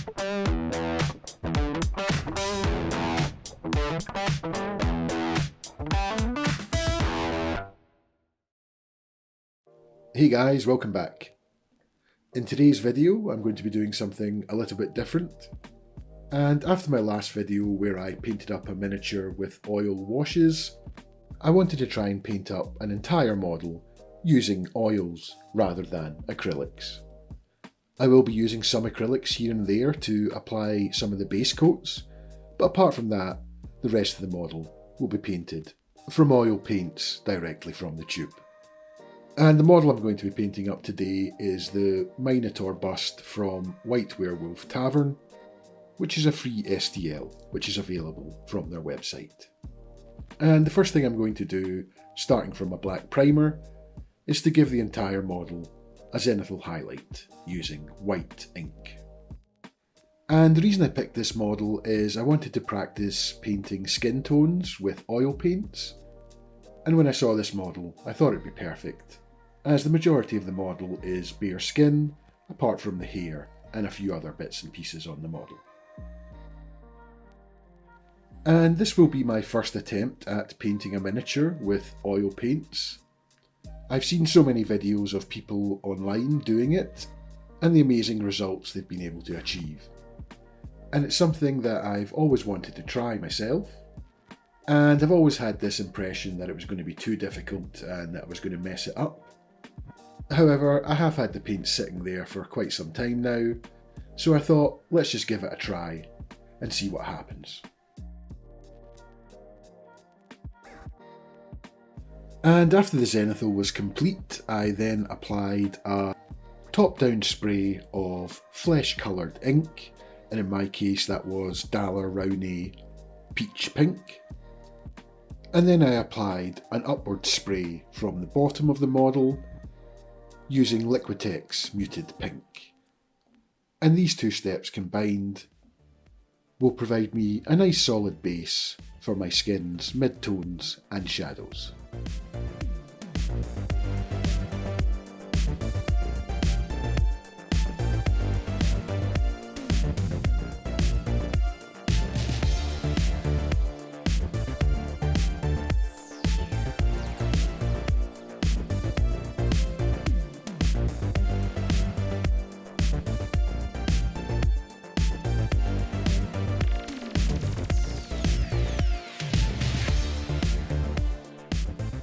Hey guys, welcome back. In today's video I'm going to be doing something a little bit different, and after my last video where I painted up a miniature with oil washes, I wanted to try and paint up an entire model using oils rather than acrylics. I will be using some acrylics here and there to apply some of the base coats, but apart from that, the rest of the model will be painted from oil paints directly from the tube. And the model I'm going to be painting up today is the Minotaur bust from White Werewolf Tavern, which is a free STL, which is available from their website. And the first thing I'm going to do, starting from a black primer, is to give the entire model a zenithal highlight using white ink. And the reason I picked this model is I wanted to practice painting skin tones with oil paints, and when I saw this model I thought it'd be perfect, as the majority of the model is bare skin, apart from the hair and a few other bits and pieces on the model. And this will be my first attempt at painting a miniature with oil paints. I've seen so many videos of people online doing it, and the amazing results they've been able to achieve. And it's something that I've always wanted to try myself, and I've always had this impression that it was going to be too difficult and that I was going to mess it up. However, I have had the paint sitting there for quite some time now, so I thought let's just give it a try and see what happens. And after the zenithal was complete, I then applied a top-down spray of flesh-coloured ink, and in my case that was Daler Rowney Peach Pink. And then I applied an upward spray from the bottom of the model using Liquitex Muted Pink. And these two steps combined will provide me a nice solid base for my skin's mid-tones and shadows.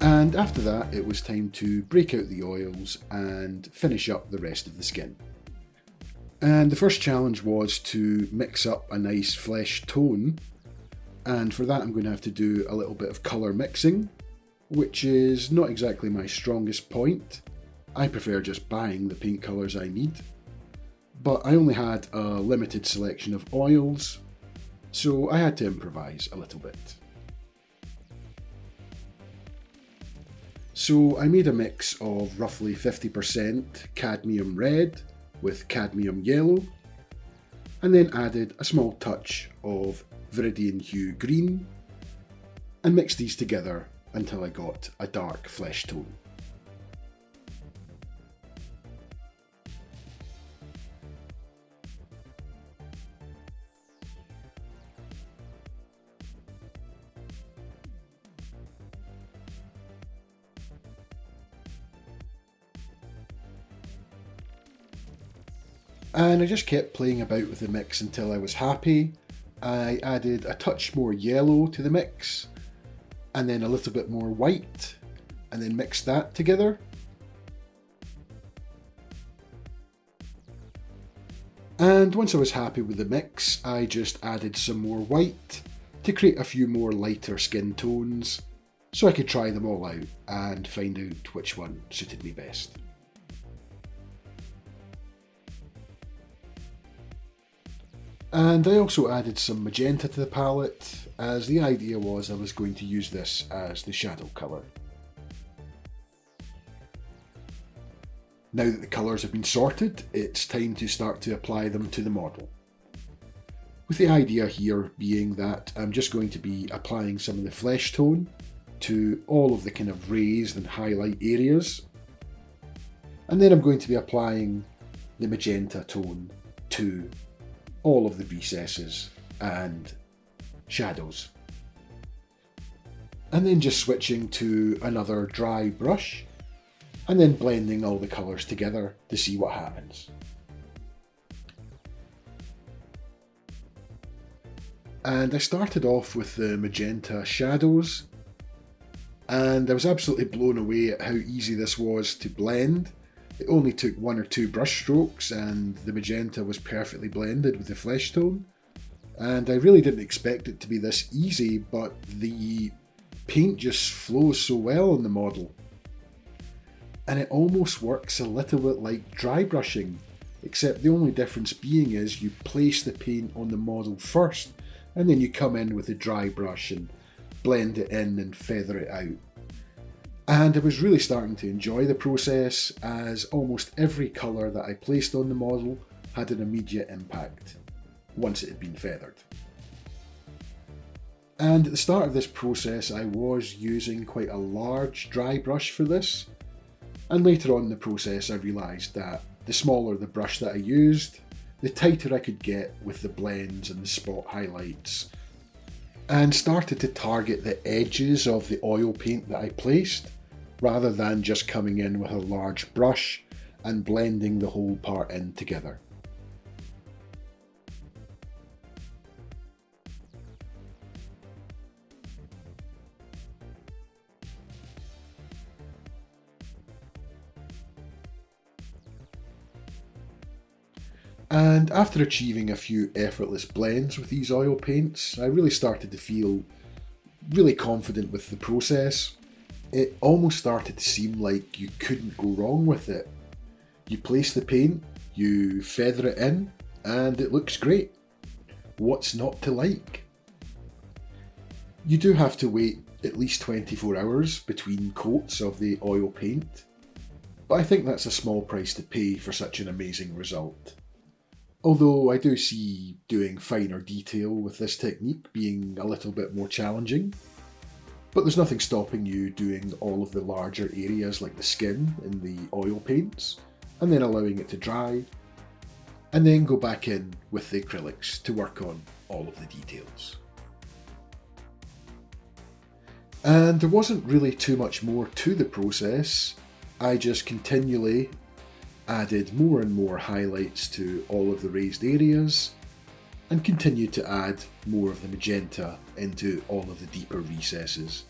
And after that, it was time to break out the oils and finish up the rest of the skin. And the first challenge was to mix up a nice flesh tone, and for that I'm going to have to do a little bit of colour mixing, which is not exactly my strongest point. I prefer just buying the paint colours I need, but I only had a limited selection of oils, so I had to improvise a little bit. So I made a mix of roughly 50% cadmium red with cadmium yellow, and then added a small touch of viridian hue green, and mixed these together until I got a dark flesh tone. And I just kept playing about with the mix until I was happy. I added a touch more yellow to the mix, and then a little bit more white, and then mixed that together. And once I was happy with the mix, I just added some more white to create a few more lighter skin tones, so I could try them all out and find out which one suited me best. And I also added some magenta to the palette, as the idea was I was going to use this as the shadow colour. Now that the colours have been sorted, it's time to start to apply them to the model. With the idea here being that I'm just going to be applying some of the flesh tone to all of the kind of raised and highlight areas, and then I'm going to be applying the magenta tone to all of the recesses and shadows. And then just switching to another dry brush and then blending all the colours together to see what happens. And I started off with the magenta shadows, and I was absolutely blown away at how easy this was to blend. It only took 1 or 2 brush strokes and the magenta was perfectly blended with the flesh tone. And I really didn't expect it to be this easy, but the paint just flows so well on the model. And it almost works a little bit like dry brushing, except the only difference being is you place the paint on the model first, and then you come in with a dry brush and blend it in and feather it out. And I was really starting to enjoy the process, as almost every colour that I placed on the model had an immediate impact once it had been feathered. And at the start of this process I was using quite a large dry brush for this, and later on in the process I realised that the smaller the brush that I used, the tighter I could get with the blends and the spot highlights, and started to target the edges of the oil paint that I placed, rather than just coming in with a large brush and blending the whole part in together. And after achieving a few effortless blends with these oil paints, I really started to feel really confident with the process. It almost started to seem like you couldn't go wrong with it. You place the paint, you feather it in, and it looks great. What's not to like? You do have to wait at least 24 hours between coats of the oil paint, but I think that's a small price to pay for such an amazing result. Although I do see doing finer detail with this technique being a little bit more challenging. But there's nothing stopping you doing all of the larger areas like the skin in the oil paints, and then allowing it to dry, and then go back in with the acrylics to work on all of the details. And there wasn't really too much more to the process. I just continually added more and more highlights to all of the raised areas, and continued to add more of the magenta into all of the deeper recesses,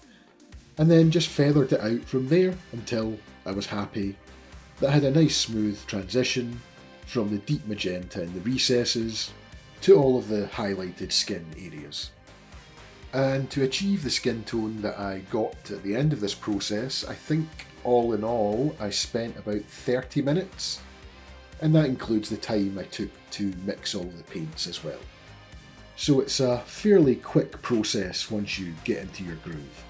and then just feathered it out from there until I was happy that I had a nice smooth transition from the deep magenta in the recesses to all of the highlighted skin areas. And to achieve the skin tone that I got at the end of this process, I think all in all I spent about 30 minutes, and that includes the time I took to mix all the paints as well. So it's a fairly quick process once you get into your groove.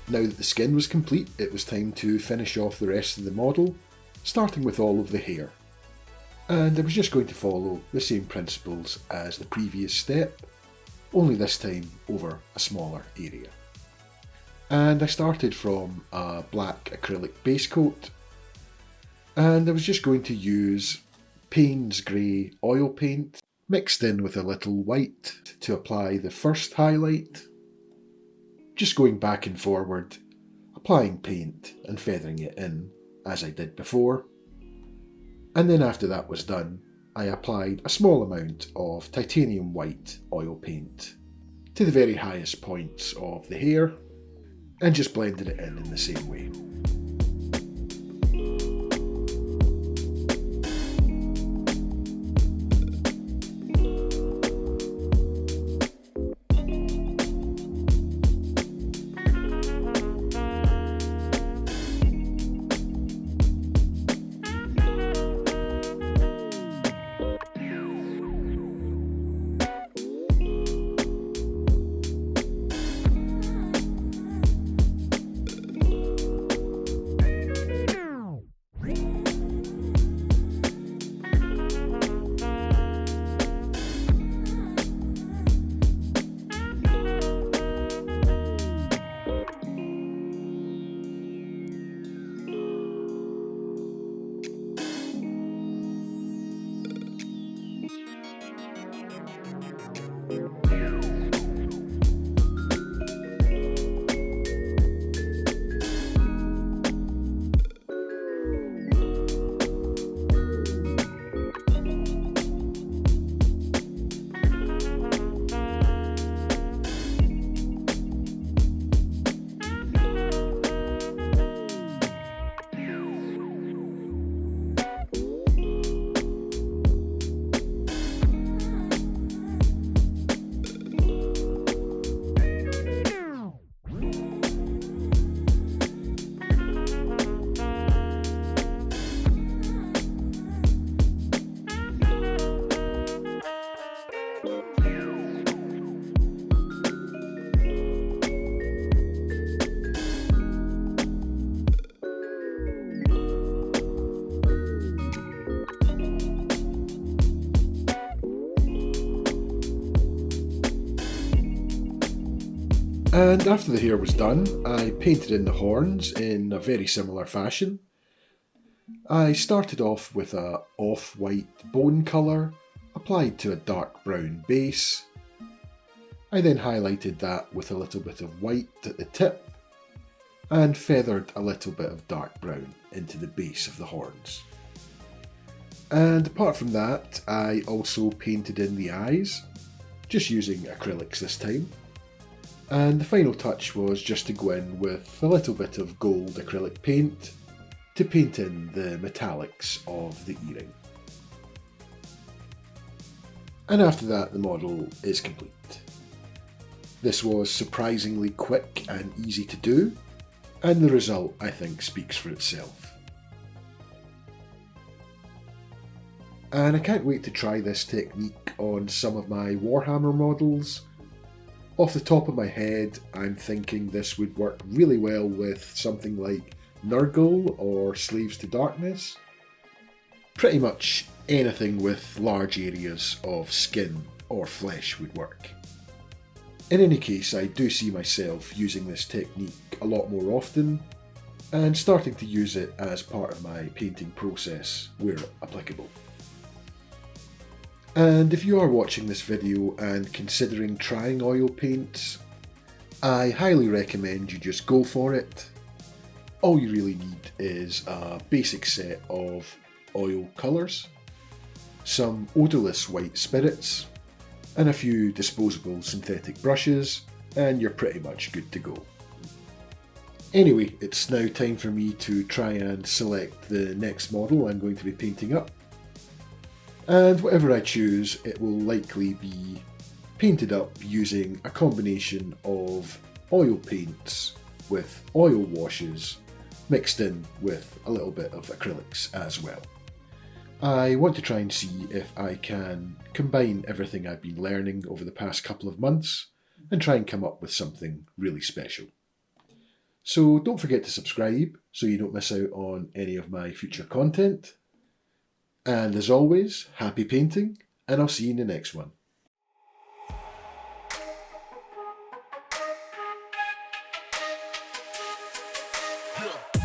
Now that the skin was complete, it was time to finish off the rest of the model, starting with all of the hair. And I was just going to follow the same principles as the previous step, only this time over a smaller area. And I started from a black acrylic base coat, and I was just going to use Payne's Grey oil paint mixed in with a little white to apply the first highlight, just going back and forward, applying paint and feathering it in as I did before. And then after that was done, I applied a small amount of titanium white oil paint to the very highest points of the hair and just blended it in the same way. And after the hair was done, I painted in the horns in a very similar fashion. I started off with a off-white bone colour, applied to a dark brown base. I then highlighted that with a little bit of white at the tip, and feathered a little bit of dark brown into the base of the horns. And apart from that, I also painted in the eyes, just using acrylics this time. And the final touch was just to go in with a little bit of gold acrylic paint to paint in the metallics of the earring. And after that, the model is complete. This was surprisingly quick and easy to do, and the result, I think, speaks for itself. And I can't wait to try this technique on some of my Warhammer models. Off the top of my head, I'm thinking this would work really well with something like Nurgle or Slaves to Darkness. Pretty much anything with large areas of skin or flesh would work. In any case, I do see myself using this technique a lot more often, and starting to use it as part of my painting process where applicable. And if you are watching this video and considering trying oil paints, I highly recommend you just go for it. All you really need is a basic set of oil colours, some odourless white spirits, and a few disposable synthetic brushes, and you're pretty much good to go. Anyway, it's now time for me to try and select the next model I'm going to be painting up. And whatever I choose, it will likely be painted up using a combination of oil paints with oil washes mixed in with a little bit of acrylics as well. I want to try and see if I can combine everything I've been learning over the past couple of months and try and come up with something really special. So don't forget to subscribe so you don't miss out on any of my future content. And as always, happy painting, and I'll see you in the next one. Yeah.